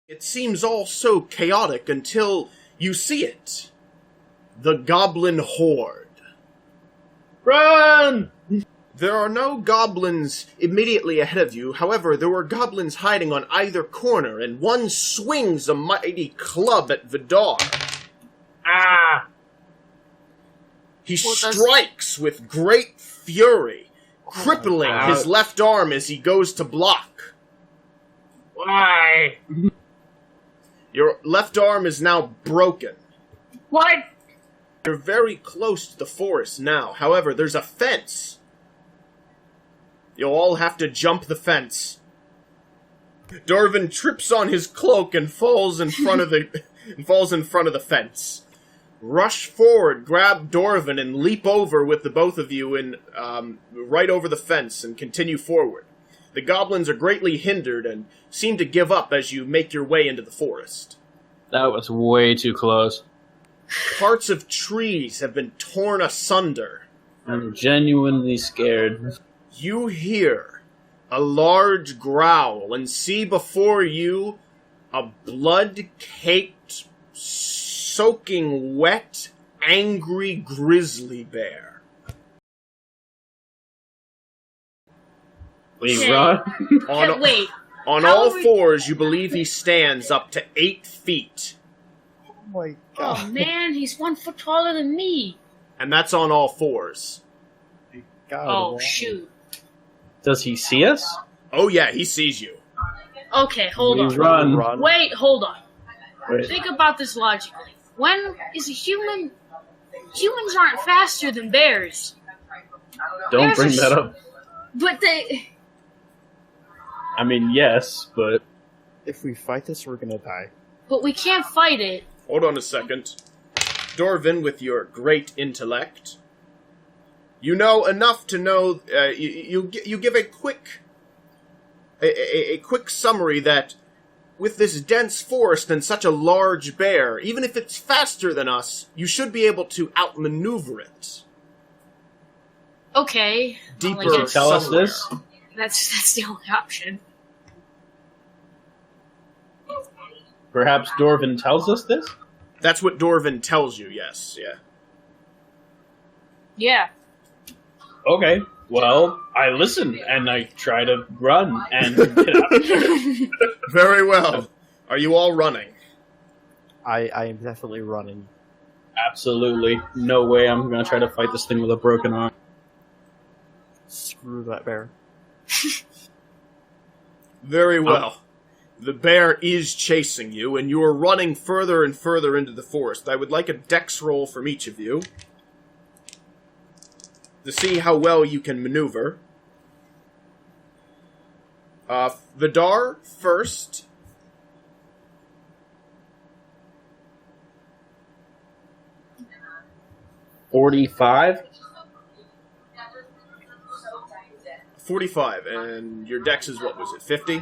It seems all so chaotic until you see it. The Goblin Horde. Run! There are no goblins immediately ahead of you. However, there were goblins hiding on either corner, and one swings a mighty club at Vidar. Ah! He strikes with great fury, crippling his left arm as he goes to block. Why? Your left arm is now broken. What? You're very close to the forest now. However, there's a fence. You'll all have to jump the fence. Dorvin trips on his cloak and falls in front of the fence. Rush forward, grab Dorvin, and leap over with the both of you and right over the fence and continue forward. The goblins are greatly hindered and seem to give up as you make your way into the forest. That was way too close. Parts of trees have been torn asunder. I'm genuinely scared. You hear a large growl and see before you a blood-caked, soaking wet, angry grizzly bear. We run? On all fours, you believe he stands up to 8 feet. Oh my god. Oh man, he's 1 foot taller than me. And that's on all fours. God, Oh wow. shoot. Does he see us? Oh yeah, he sees you. Okay, hold on. Run. Wait, hold on. Wait. Think about this logically. When is a human... Humans aren't faster than bears. Don't bring that up. But they... I mean, yes, but... If we fight this, we're gonna die. But we can't fight it. Hold on a second. Dorvin, with your great intellect, you know enough to know. You give a quick summary that with this dense forest and such a large bear, even if it's faster than us, you should be able to outmaneuver it. Okay. Deeper. Tell us this. That's the only option. Perhaps Dorvin tells us this? That's what Dorvin tells you. Yes. Yeah. Yeah. Okay. Well, I listen, and I try to run and get out of here. Very well. Are you all running? I am definitely running. Absolutely. No way I'm going to try to fight this thing with a broken arm. Screw that bear. Very well. The bear is chasing you, and you are running further and further into the forest. I would like a dex roll from each of you to see how well you can maneuver. Vidar first. $45? 45, and your dex is, what was it, 50?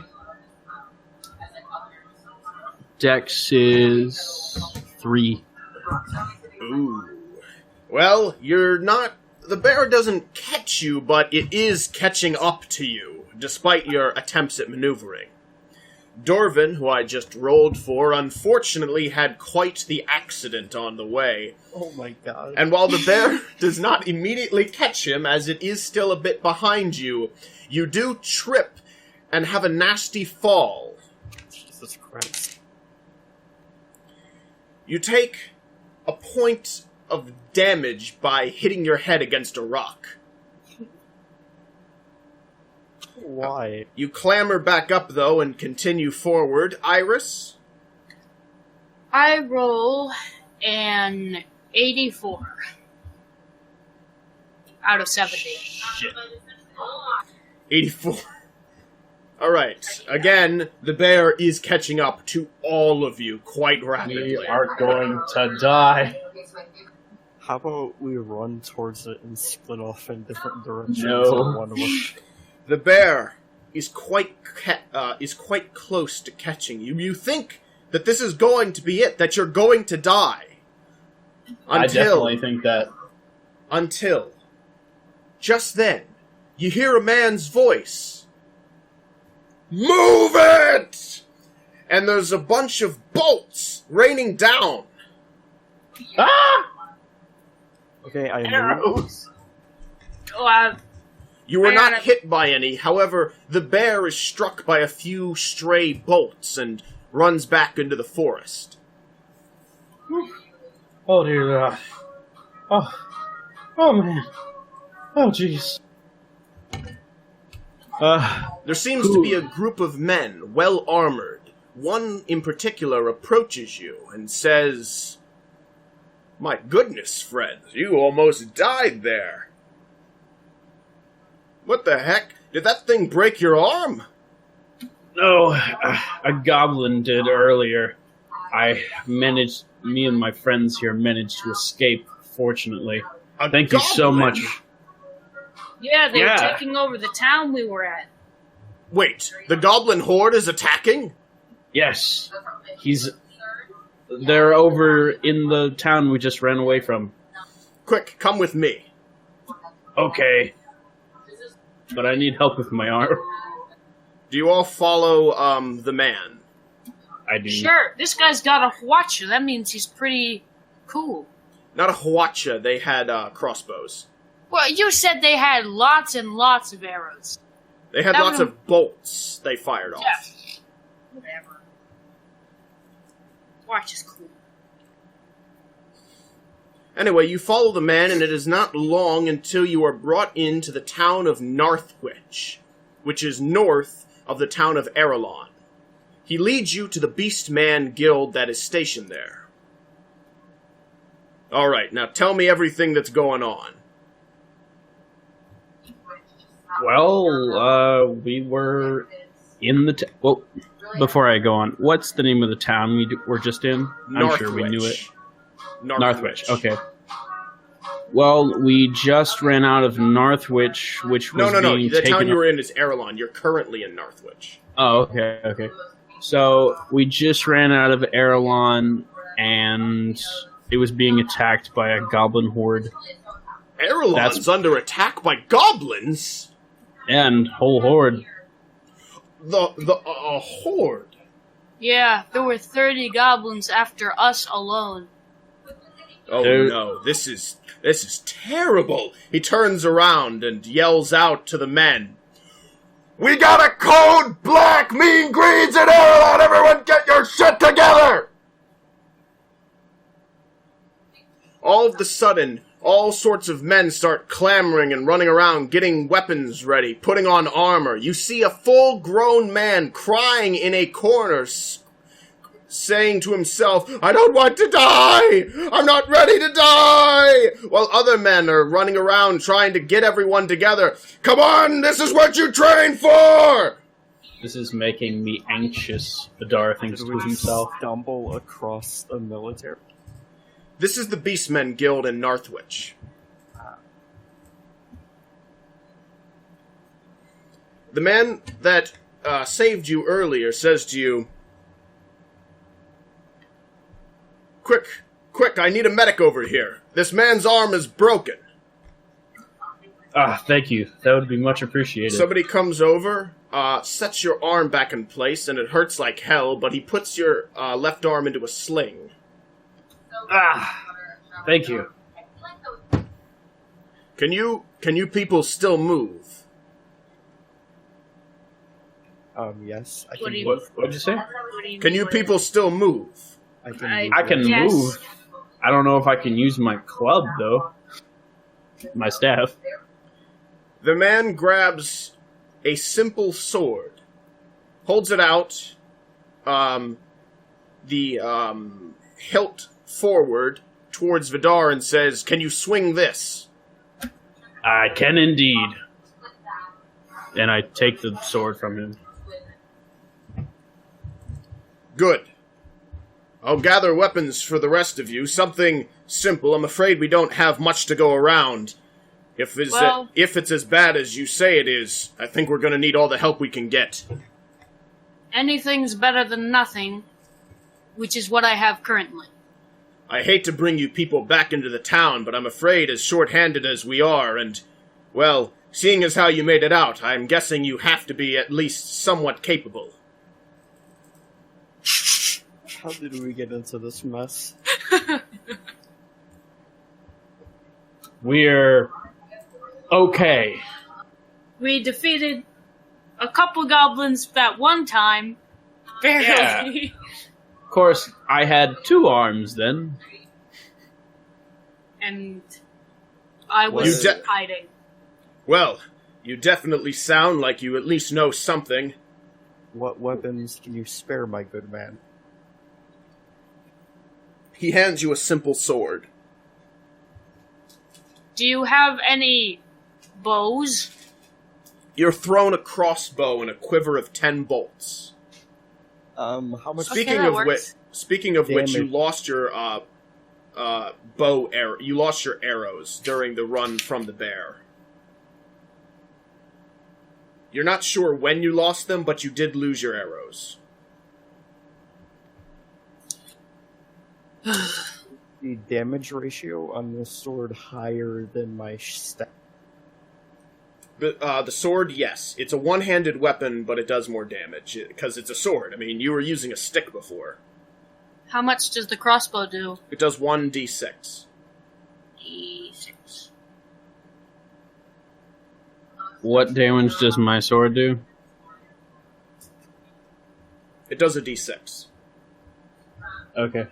Dex is 3. Ooh. Well, you're not... The bear doesn't catch you, but it is catching up to you, despite your attempts at maneuvering. Dorvin, who I just rolled for, unfortunately had quite the accident on the way. Oh my god. And while the bear does not immediately catch him, as it is still a bit behind you, you do trip and have a nasty fall. Jesus Christ. You take a point of damage by hitting your head against a rock. Why? You clamber back up, though, and continue forward. Iris? I roll an 84 out of 70. Shit. 84. Alright. Again, the bear is catching up to all of you quite rapidly. We are going to die. How about we run towards it and split off in different directions? No. on one of us? The bear is quite close to catching you. You think that this is going to be it, that you're going to die. I definitely think that. Until, just then, you hear a man's voice. Move it! and there's a bunch of bolts raining down. Ah! Okay, I move. Arrows! Oh, You were I not gotta- hit by any, however, the bear is struck by a few stray bolts and runs back into the forest. Oh dear God. Oh man. Oh jeez. There seems to be a group of men, well armored. One in particular approaches you and says, "My goodness, Fred, you almost died there." What the heck? Did that thing break your arm? No, a goblin did earlier. Me and my friends here managed to escape, fortunately. A Thank you so goblin? much. yeah, they Yeah. were taking over the town we were at. Wait, the goblin horde is attacking? Yes. They're over in the town we just ran away from. Quick, come with me. Okay. But I need help with my arm. Do you all follow, the man? I do. Sure, this guy's got a Hwacha. That means he's pretty cool. Not a Hwacha, they had, crossbows. Well, you said they had lots and lots of arrows. They had That lots one- of bolts they fired off. Yeah. Whatever. Hwacha's cool. Anyway, you follow the man, and it is not long until you are brought into the town of Northwich, which is north of the town of Aerilon. He leads you to the Beastman Guild that is stationed there. Alright, now tell me everything that's going on. Well, we were in the... well, before I go on, what's the name of the town we're just in? I'm sure we knew it. Northwich, okay. Well, we just ran out of Northwich, which was No. being The taken town you up- were in is Aerilon. You're currently in Northwich. Oh, okay. So, we just ran out of Aerilon, and it was being attacked by a goblin horde. Aerilon's That's- under attack by goblins? And whole horde. A horde? Yeah, there were 30 goblins after us alone. Oh There- no, this is terrible. He turns around and yells out to the men. We got a code, black, mean greens, and Aerilon! Everyone get your shit together! All of a sudden, all sorts of men start clamoring and running around, getting weapons ready, putting on armor. You see a full-grown man crying in a corner, saying to himself, I don't want to die! I'm not ready to die! While other men are running around trying to get everyone together. Come on, this is what you trained for! This is making me anxious, Vidar thinks Did to we himself. stumble across the military? This is the Beastmen Guild in Northwich. The man that saved you earlier says to you, Quick, I need a medic over here. This man's arm is broken. Thank you. That would be much appreciated. Somebody comes over, sets your arm back in place, and it hurts like hell, but he puts your left arm into a sling. Thank you. Can you people still move? Yes. I What can do you- move. What'd you say? What do you Can mean you by people still move? I can I- move. I can Yes. move. I don't know if I can use my club, though. My staff. The man grabs a simple sword, holds it out, the hilt forward towards Vidar and says, Can you swing this? I can indeed. And I take the sword from him. Good. I'll gather weapons for the rest of you. Something simple. I'm afraid we don't have much to go around. If it's as bad as you say it is, I think we're gonna need all the help we can get. Anything's better than nothing, which is what I have currently. I hate to bring you people back into the town, but I'm afraid as short-handed as we are, and, well, seeing as how you made it out, I'm guessing you have to be at least somewhat capable. How did we get into this mess? We're okay. We defeated a couple goblins that one time. Barely. Yeah. Of course, I had 2 arms then. And I was hiding. Well, you definitely sound like you at least know something. What weapons can you spare, my good man? He hands you a simple sword. Do you have any bows? You're thrown a crossbow and a quiver of 10 bolts. How much? Speaking of which, you lost your bow arrow. You lost your arrows during the run from the bear. You're not sure when you lost them, but you did lose your arrows. The damage ratio on this sword higher than my stat? The sword, yes. It's a one-handed weapon, but it does more damage, because it's a sword. I mean, you were using a stick before. How much does the crossbow do? It does 1d6. D6. What damage does my sword do? It does a d6. Okay.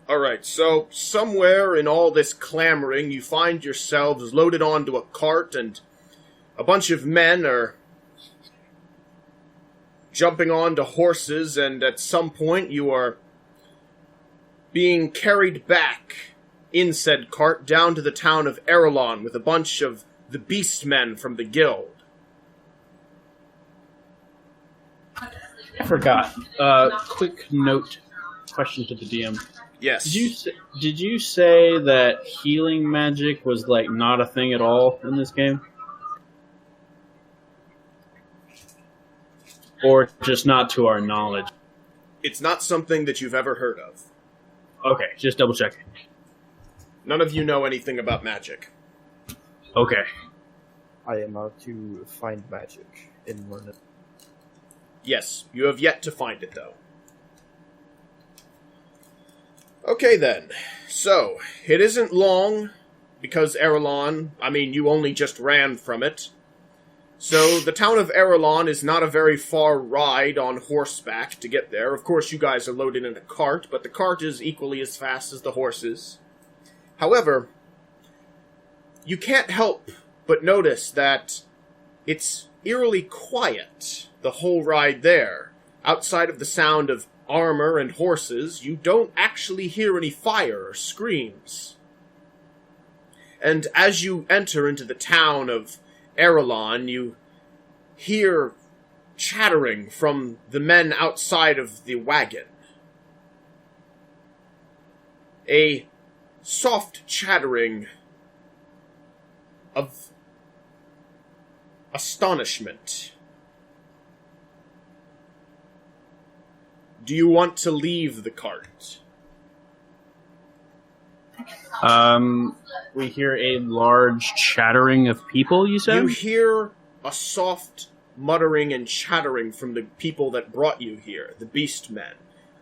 Alright, so somewhere in all this clamoring, you find yourselves loaded onto a cart, and a bunch of men are jumping onto horses, and at some point you are being carried back in said cart down to the town of Aerilon with a bunch of the beastmen from the guild. I forgot. Quick note, question to the DM. Yes. Did you say that healing magic was like not a thing at all in this game? Or just not to our knowledge? It's not something that you've ever heard of. Okay, just double checking. None of you know anything about magic. Okay. I am out to find magic and learn it. Yes, you have yet to find it, though. Okay, then. So, it isn't long, because Aerilon, you only just ran from it. So, the town of Aerilon is not a very far ride on horseback to get there. Of course, you guys are loaded in a cart, but the cart is equally as fast as the horses. However, you can't help but notice that it's eerily quiet the whole ride there. Outside of the sound of armor and horses, you don't actually hear any fire or screams. And as you enter into the town of Aerilon, you hear chattering from the men outside of the wagon. A soft chattering of astonishment. Do you want to leave the cart? We hear a large chattering of people, you said? You hear a soft muttering and chattering from the people that brought you here, the beast men.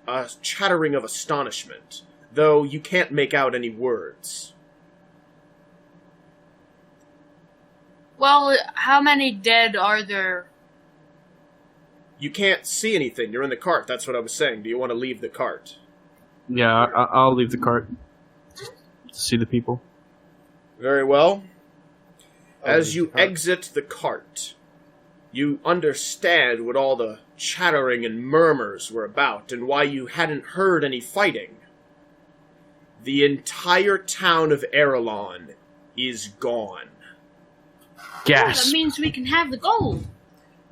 A chattering of astonishment, though you can't make out any words. Well, how many dead are there? You can't see anything. You're in the cart. That's what I was saying. Do you want to leave the cart? Yeah, I'll leave the cart. See the people. Very well. As you exit the cart, you understand what all the chattering and murmurs were about and why you hadn't heard any fighting. The entire town of Aerilon is gone. Gasp. Oh, that means we can have the gold.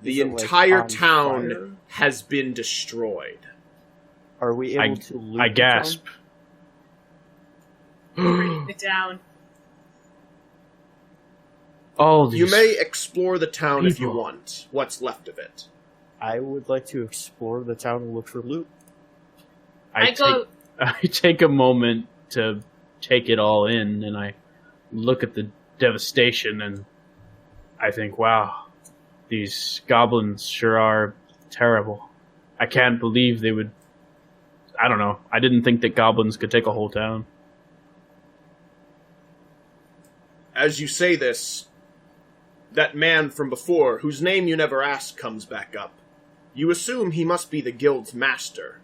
The entire town has been destroyed. Are we able to loot I the gasp. The town. Oh, You may explore the town if you want. What's left of it. I would like to explore the town and look for loot. I take a moment to take it all in, and I look at the devastation, and I think, wow, these goblins sure are terrible. I can't believe they would... I don't know. I didn't think that goblins could take a whole town. As you say this, that man from before, whose name you never asked, comes back up. You assume he must be the guild's master.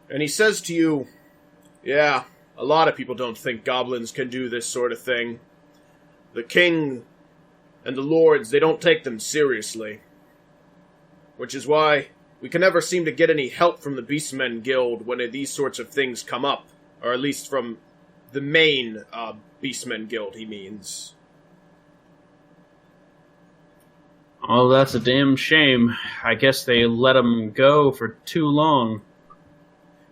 And he says to you, yeah, a lot of people don't think goblins can do this sort of thing. The king and the lords, they don't take them seriously. Which is why we can never seem to get any help from the Beastmen Guild when these sorts of things come up. Or at least from the main Beastmen Guild, he means. Oh, that's a damn shame. I guess they let him go for too long.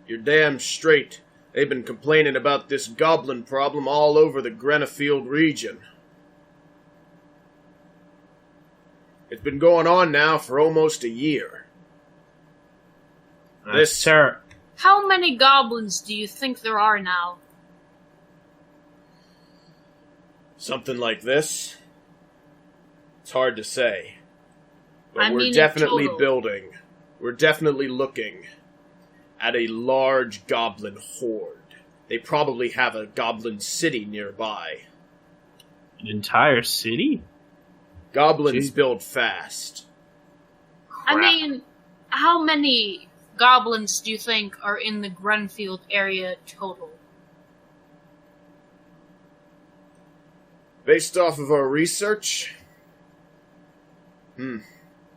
You're damn straight. They've been complaining about this goblin problem all over the Grenefield region. It's been going on now for almost a year. How many goblins do you think there are now? Something like this? It's hard to say. But we're mean definitely in total. building. We're definitely looking at a large goblin horde. They probably have a goblin city nearby. An entire city? Goblins Jeez. build fast. I mean, how many goblins do you think are in the Grenfield area total? Based off of our research,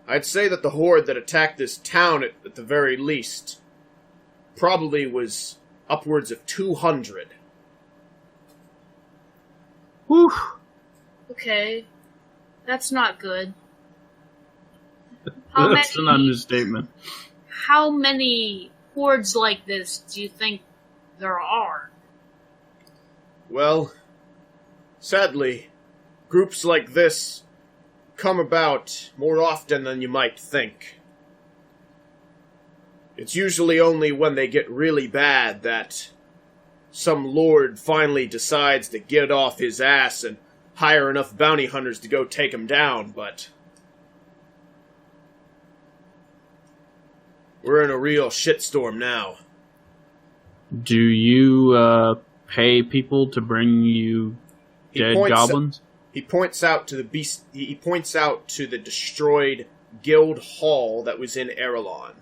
I'd say that the horde that attacked this town at the very least probably was upwards of 200. Whew. Okay, that's not good. That's an understatement. How many hordes like this do you think there are? Well, sadly, groups like this come about more often than you might think. It's usually only when they get really bad that some lord finally decides to get off his ass and hire enough bounty hunters to go take him down, but we're in a real shitstorm now. Do you pay people to bring you dead goblins? He points out to the beast. He points out to the destroyed guild hall that was in Aerilon.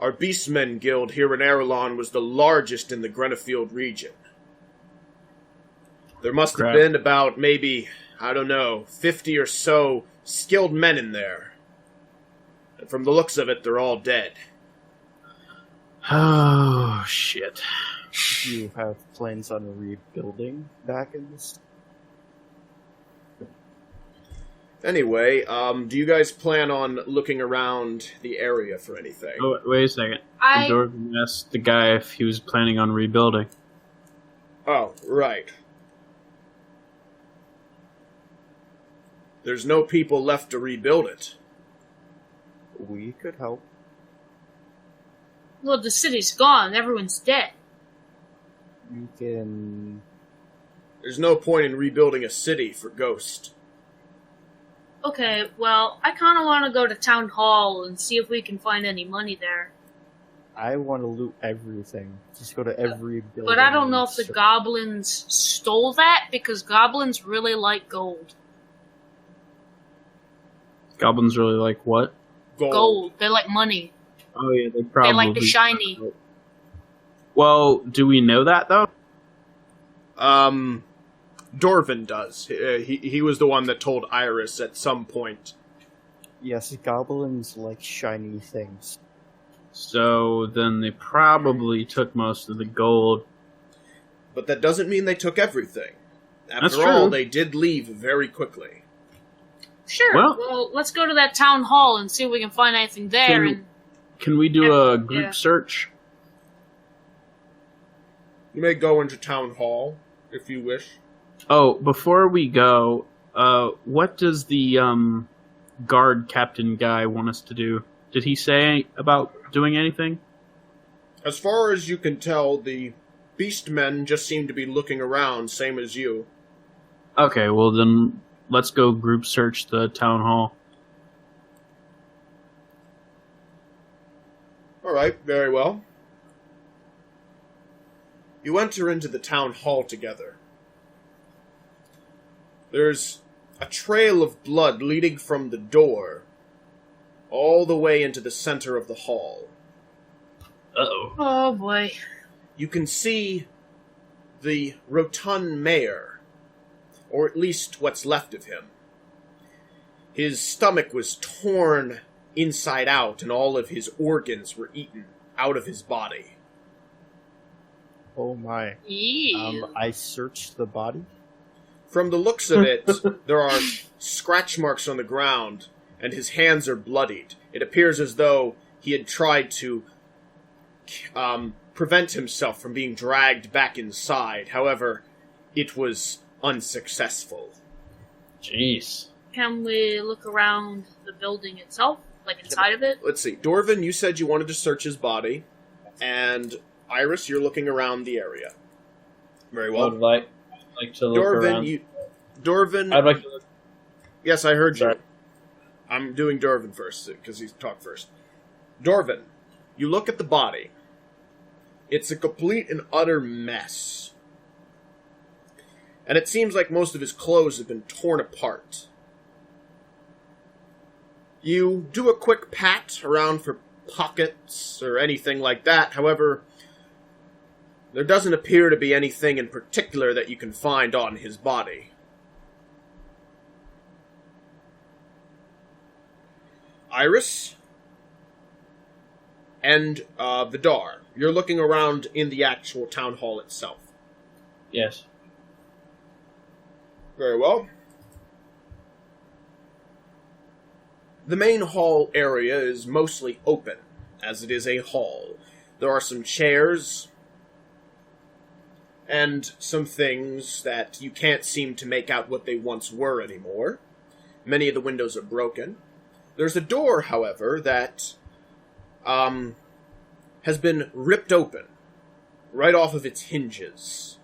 Our Beastmen Guild here in Aerilon was the largest in the Grenefield region. There must have been about maybe, 50 or so skilled men in there. And from the looks of it, they're all dead. Oh, shit. Do you have plans on rebuilding back in this? Anyway, do you guys plan on looking around the area for anything? Oh, wait a second. The Dorvan asked the guy if he was planning on rebuilding. Oh, right. There's no people left to rebuild it. We could help. Well, the city's gone. Everyone's dead. We can... There's no point in rebuilding a city for Ghost. Okay, well, I kind of want to go to Town Hall and see if we can find any money there. I want to loot everything. Just go to every building. But I don't know if the goblins stole that, because goblins really like gold. Goblins really like what? Gold. They like money. Oh yeah, they probably... They like the shiny. Well, do we know that, though? Dorvan does. He was the one that told Iris at some point. Yes, goblins like shiny things. So then they probably took most of the gold. But that doesn't mean they took everything. That's After all, true. they did leave very quickly. Sure. Well, let's go to that Town Hall and see if we can find anything there. Can we do a group search? You may go into Town Hall, if you wish. Oh, before we go, what does the guard captain guy want us to do? Did he say about doing anything? As far as you can tell, the Beastmen just seem to be looking around, same as you. Okay, well then, let's go group search the town hall. Alright, very well. You enter into the town hall together. There's a trail of blood leading from the door all the way into the center of the hall. Uh-oh. Oh boy. You can see the rotund mayor, or at least what's left of him. His stomach was torn inside out, and all of his organs were eaten out of his body. Oh my. Ew. I searched the body. From the looks of it, there are scratch marks on the ground, and his hands are bloodied. It appears as though he had tried to prevent himself from being dragged back inside. However, it was unsuccessful. Jeez. Can we look around the building itself? Like inside of it? Let's see. Dorvin, you said you wanted to search his body, and Iris, you're looking around the area. Very well. I'd like to look around. Dorvin... I'd like to look. Yes, I heard Sorry. you. I'm doing Dorvin first, because he talked first. Dorvin, you look at the body. It's a complete and utter mess. And it seems like most of his clothes have been torn apart. You do a quick pat around for pockets or anything like that. However, there doesn't appear to be anything in particular that you can find on his body. Iris and Vidar, you're looking around in the actual town hall itself. Yes. Very well. The main hall area is mostly open, as it is a hall. There are some chairs and some things that you can't seem to make out what they once were anymore. Many of the windows are broken. There's a door, however, that has been ripped open, right off of its hinges.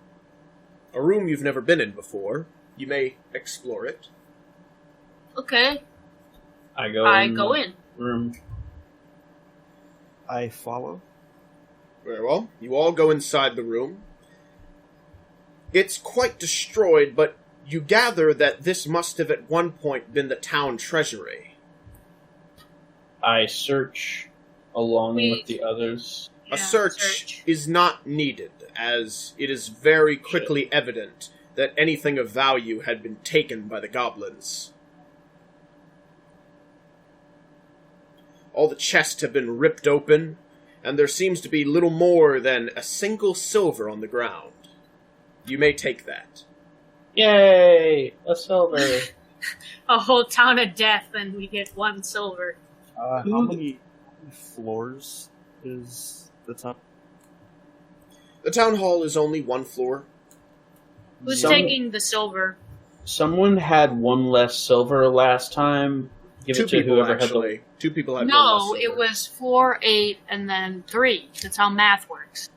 A room you've never been in before. You may explore it. Okay. I go in. Room. I follow. Very well. You all go inside the room. It's quite destroyed, but you gather that this must have at one point been the town treasury. I search along with the others. A search is not needed, as it is very quickly evident that anything of value had been taken by the goblins. All the chests have been ripped open, and there seems to be little more than a single silver on the ground. You may take that. Yay! A silver. A whole town of death, and we get 1 silver. How many floors is the town? The town hall is only 1 floor. Who's taking the silver? Someone had 1 less silver last time. Give 2 it to people, whoever actually. 2 people had 1 No, less silver. it was 4, 8, and then 3. That's how math works.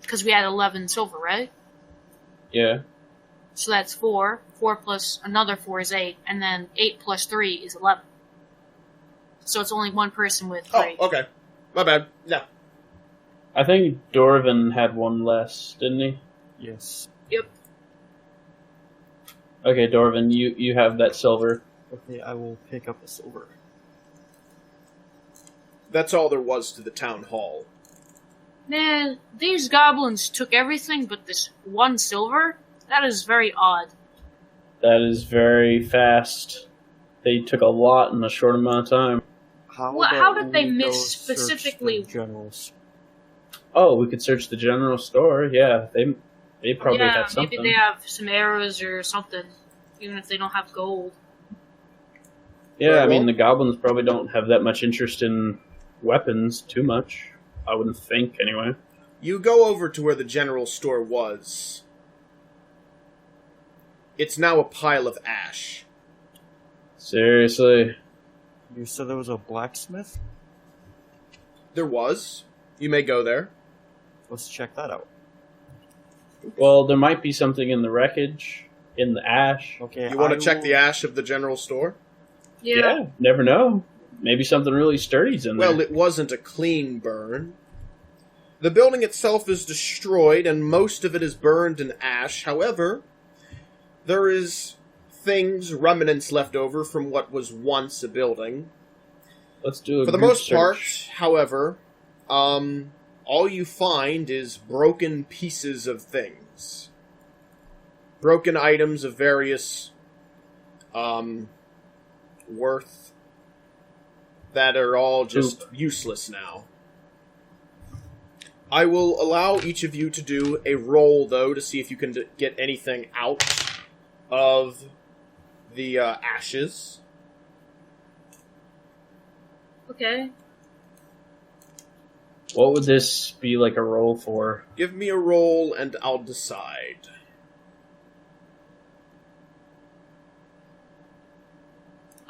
Because we had 11 silver, right? Yeah. So that's 4. 4 plus another 4 is 8. And then 8 plus 3 is 11. So it's only 1 person with 3. Oh, okay. My bad. Yeah. I think Dorvin had 1 less, didn't he? Yes. Yep. Okay, Dorvin, you have that silver. Okay, I will pick up the silver. That's all there was to the town hall. Man, these goblins took everything but this 1 silver? That is very odd. That is very fast. They took a lot in a short amount of time. How did they we miss go search specifically- the generals? Oh, we could search the general store. Yeah, they probably have something. Maybe they have some arrows or something, even if they don't have gold. Yeah, I mean, the goblins probably don't have that much interest in weapons too much. I wouldn't think, anyway. You go over to where the general store was. It's now a pile of ash. Seriously. You said there was a blacksmith? There was. You may go there. Let's check that out. Well, there might be something in the wreckage, in the ash. Okay. You want to check the ash of the general store? Yeah. Never know. maybe something really sturdy's in there. Well, it wasn't a clean burn. The building itself is destroyed, and most of it is burned in ash. However, there is remnants left over from what was once a building. Let's do it. For the most part, however, all you find is broken pieces of things. Broken items of various worth that are all just useless now. I will allow each of you to do a roll, though, to see if you can get anything out of the ashes. Okay. What would this be like a roll for? Give me a roll, and I'll decide.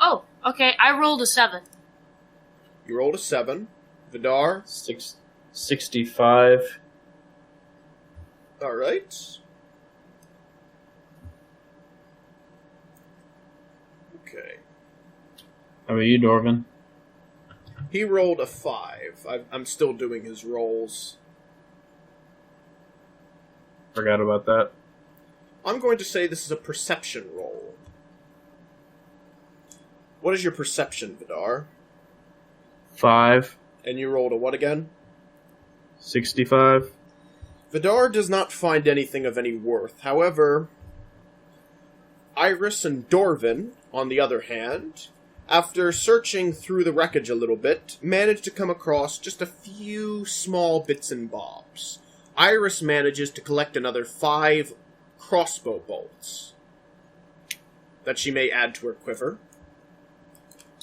Oh, okay. I rolled a 7. You rolled a 7. Vidar? 65. Alright. Okay. How about you, Dorvin? He rolled a 5. I'm still doing his rolls. Forgot about that. I'm going to say this is a perception roll. What is your perception, Vidar? 5. And you rolled a what again? 65. Vidar does not find anything of any worth. However, Iris and Dorvin, on the other hand, after searching through the wreckage a little bit, managed to come across just a few small bits and bobs. Iris manages to collect another 5 crossbow bolts that she may add to her quiver.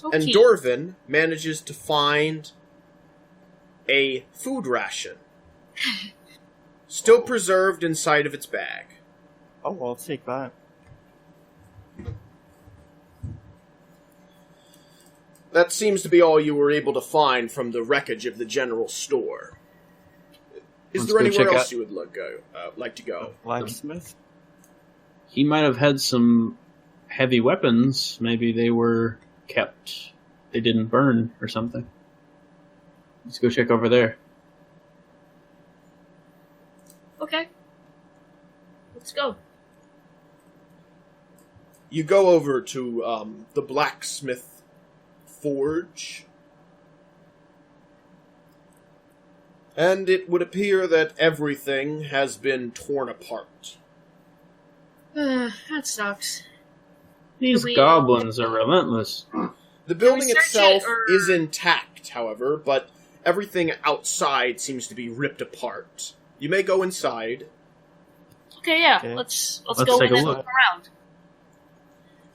Okay. And Dorvin manages to find a food ration, still preserved inside of its bag. Oh, I'll take that. That seems to be all you were able to find from the wreckage of the general store. Is Let's there go anywhere check else out- you would like to go? Blacksmith? He might have had some heavy weapons. Maybe they were kept. They didn't burn or something. Let's go check over there. Okay. Let's go. You go over to the blacksmith forge, and it would appear that everything has been torn apart. That sucks. These We- goblins are relentless. The building search itself it, or- is intact, however, but everything outside seems to be ripped apart. You may go inside. Okay, yeah. Okay. Let's Let's go take in a and look. look around.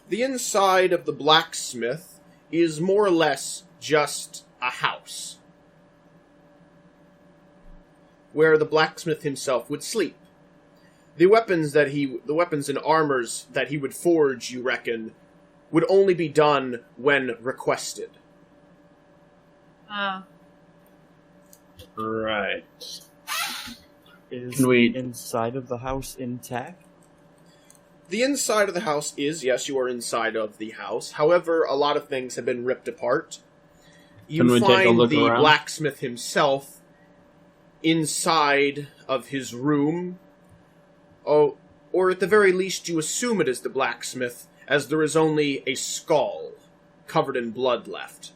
The inside of the blacksmith is more or less just a house, where the blacksmith himself would sleep. The weapons and armors that he would forge, you reckon, would only be done when requested. Right. Is Can we- inside of the house intact? The inside of the house is, yes, you are inside of the house. However, a lot of things have been ripped apart. You Can we take a find look the around? blacksmith himself inside of his room. Oh, or at the very least, you assume it is the blacksmith, as there is only a skull covered in blood left.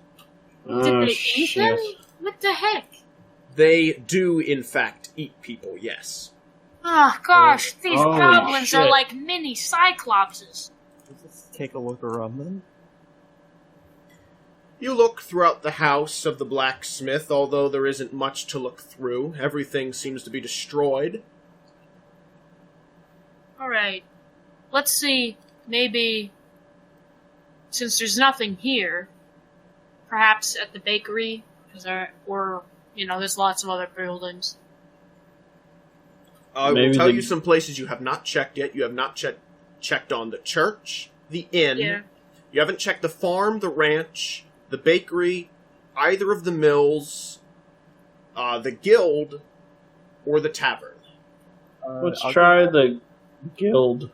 Did they eat them? shit. What the heck? They do, in fact, eat people, yes. Ah, gosh, these Holy goblins are shit. like mini cyclopses. Let's take a look around then. You look throughout the house of the blacksmith, although there isn't much to look through. Everything seems to be destroyed. Alright. Let's see, maybe, since there's nothing here, perhaps at the bakery, or, there's lots of other buildings. I will Maybe tell the- you some places you have not checked yet. You have not checked on the church, the inn. Yeah. You haven't checked the farm, the ranch, the bakery, either of the mills, the guild, or the tavern. Let's I'll try the guild.